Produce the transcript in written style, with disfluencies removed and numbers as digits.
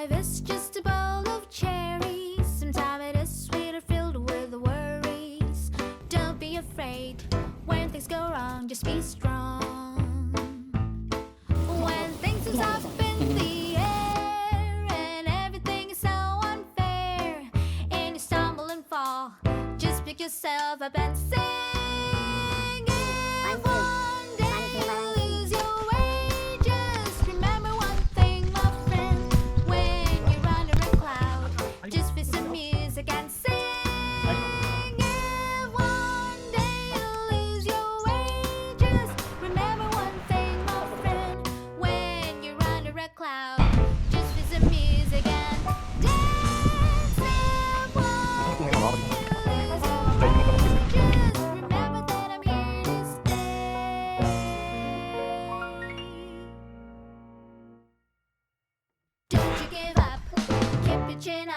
life is just a bowl of cherries. Sometimes it is sweet or filled with worries. Don't be afraid when things go wrong, just be strong. When things is up in the air and everything is so unfair, and you stumble and fall, just pick yourself up and sing. If one day you lose your way, just remember one thing, my friend. When you're under a cloud, just feel some music and sing. If one day you lose your way, just remember one thing, my friend. When you're under a cloud, just feel some music and dance. If one day you lose your way, just remember that I'm here to stay. Don't you give up, keep your chin